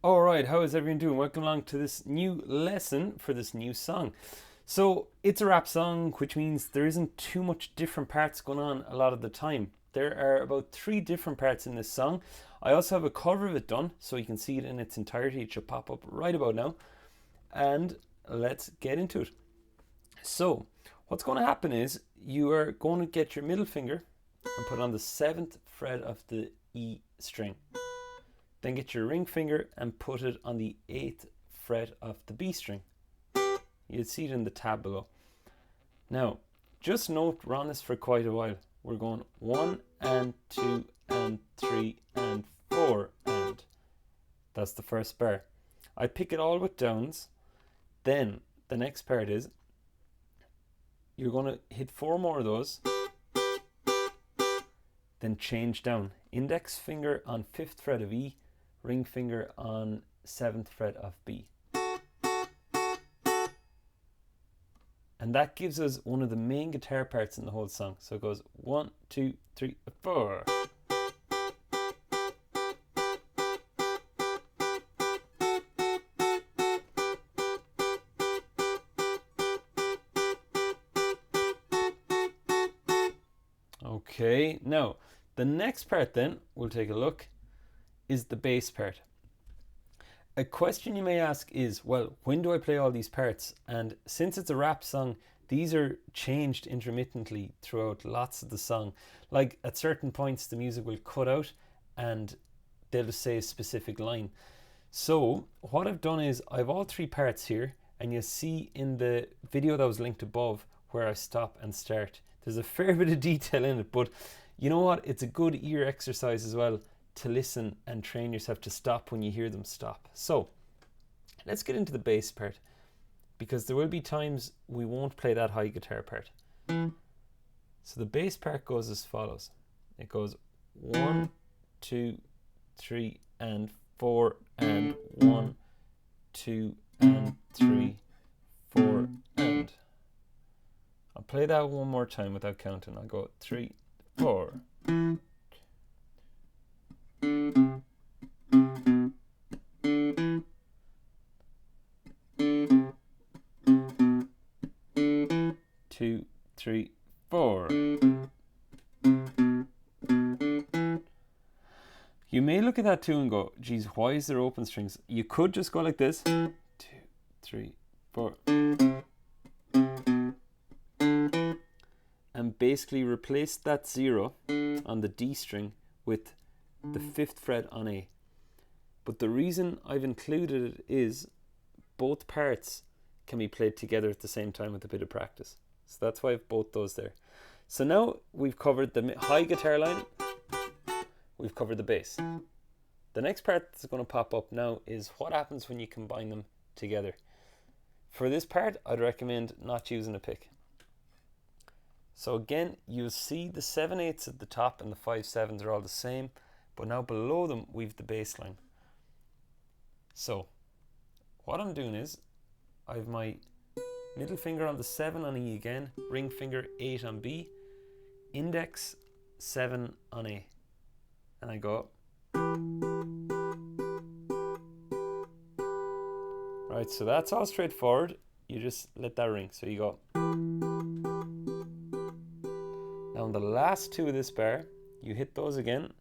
Alright, how is everyone doing? Welcome along to this new lesson for this new song. So, it's a rap song, which means there isn't too much different parts going on a lot of the time. There are about 3 different parts in this song. I also have a cover of it done, so you can see it in its entirety. It should pop up right about now. And let's get into it. So, what's going to happen is you are going to get your middle finger and put on the 7th fret of the E string. Then get your ring finger and put it on the 8th fret of the B string. You'll see it in the tab below. Now, just note we're on this for quite a while. We're going 1 and 2 and 3 and 4 and that's the first bar. I pick it all with downs. Then the next part is you're going to hit 4 more of those. Then change down. Index finger on 5th fret of E. Ring finger on 7th fret of B. And that gives us one of the main guitar parts in the whole song. So it goes 1, 2, 3, 4. Okay, now the next part then, we'll take a look, is the bass part. A question you may ask is, well, when do I play all these parts? And since it's a rap song, these are changed intermittently throughout lots of the song. Like at certain points, the music will cut out and they'll just say a specific line. So what I've done is I've all 3 parts here, and you'll see in the video that was linked above where I stop and start. There's a fair bit of detail in it, but you know what? It's a good ear exercise as well to listen and train yourself to stop when you hear them stop. So let's get into the bass part, because there will be times we won't play that high guitar part. So the bass part goes as follows. It goes 1, 2, 3 and 4 and 1, 2 and 3, 4 and. I'll play that one more time without counting. I'll go 3, 4. 2, 3, 4. You may look at that too and go, geez, why is there open strings? You could just go like this. 2, 3, 4. And basically replace that 0 on the D string with the 5th fret on A. But the reason I've included it is both parts can be played together at the same time with a bit of practice. So that's why I've both those there. So now we've covered the high guitar line, we've covered the bass. The next part that's going to pop up now is what happens when you combine them together. For this part, I'd recommend not using a pick. So again, you'll see the 7/8 at the top and the 5/7s are all the same, but now below them we've the bass line. So what I'm doing is I have my middle finger on the 7 on E again, ring finger 8 on B, index 7 on A, and I go. Right, so that's all straightforward. You just let that ring. So you go. Now on the last 2 of this bar, you hit those again.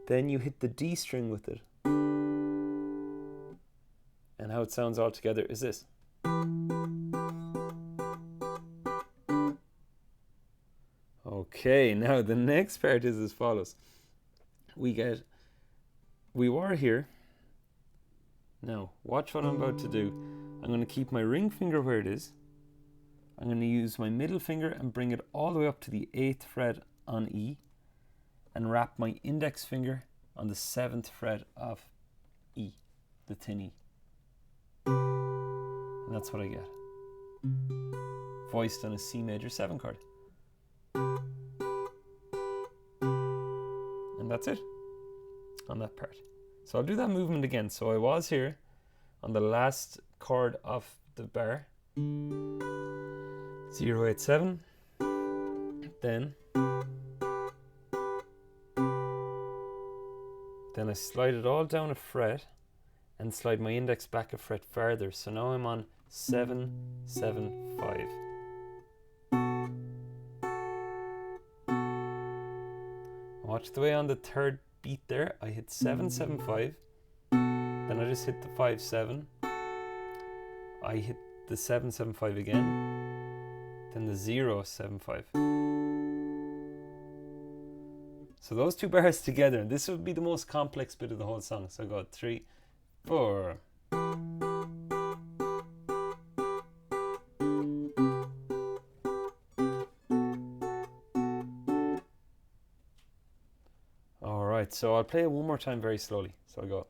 Then you hit the D string with it. And how it sounds all together is this. Okay, now the next part is as follows. We were here. Now, watch what I'm about to do. I'm going to keep my ring finger where it is. I'm going to use my middle finger and bring it all the way up to the 8th fret on E and wrap my index finger on the 7th fret of E, the thin E. And that's what I get. Voiced on a C major 7 chord. And that's it on that part. So I'll do that movement again. So I was here on the last chord of the bar. 0, 8, 7. Then Then I slide it all down a fret and slide my index back a fret further. So now I'm on 7, 7, 5. Watch the way on the third beat there, I hit 7, 7, 5. Then I just hit the 5, 7. I hit the 7, 7, 5 again. Then the 0, 7, 5. So those two bars together, this would be the most complex bit of the whole song. So I go 3, 4. Alright, so I'll play it one more time very slowly. So I go.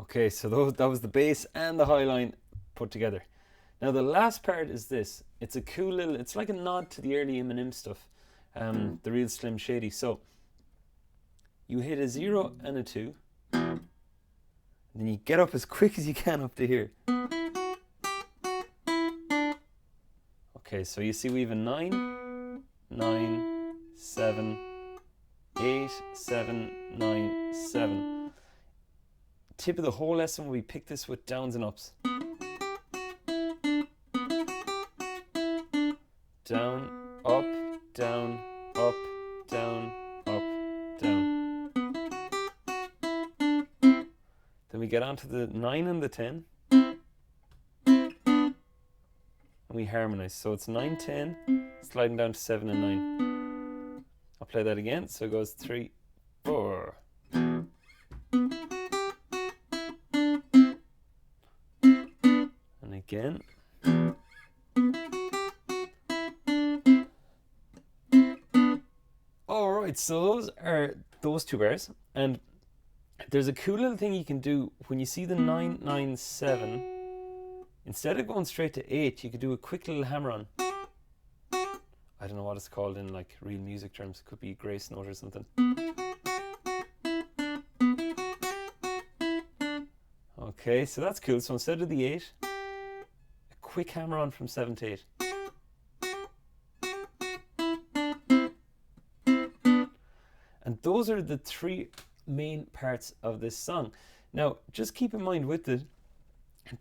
Okay, so that was the bass and the high line put together. Now the last part is this. It's a cool little, it's like a nod to the early Eminem stuff, the real Slim Shady. So you hit a 0 and a 2, and then you get up as quick as you can up to here. Okay, so you see we have a 9, 9, 7, 8, 7, 9, 7. Tip of the whole lesson, we pick this with downs and ups. Down, up, down, up, down, up, down. Then we get onto the 9 and the 10. And we harmonize. So it's 9, 10, sliding down to 7 and 9. I'll play that again. So it goes 3, 4. And again. Alright, so those are those two bars. And there's a cool little thing you can do when you see the 9, 9, 7. Instead of going straight to 8, you could do a quick little hammer on. I don't know what it's called in like real music terms. It could be grace note or something. Okay, so that's cool. So instead of the 8, a quick hammer on from 7 to 8. And those are the three main parts of this song. Now, just keep in mind with it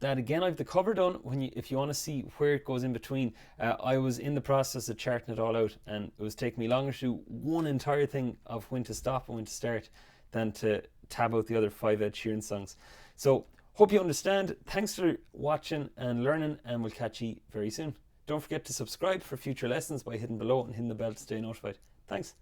that again, I've the cover done. If you want to see where it goes in between, I was in the process of charting it all out, and it was taking me longer to do one entire thing of when to stop and when to start than to tab out the other 5 Ed Sheeran songs. So, hope you understand. Thanks for watching and learning, and we'll catch you very soon. Don't forget to subscribe for future lessons by hitting below and hitting the bell to stay notified. Thanks.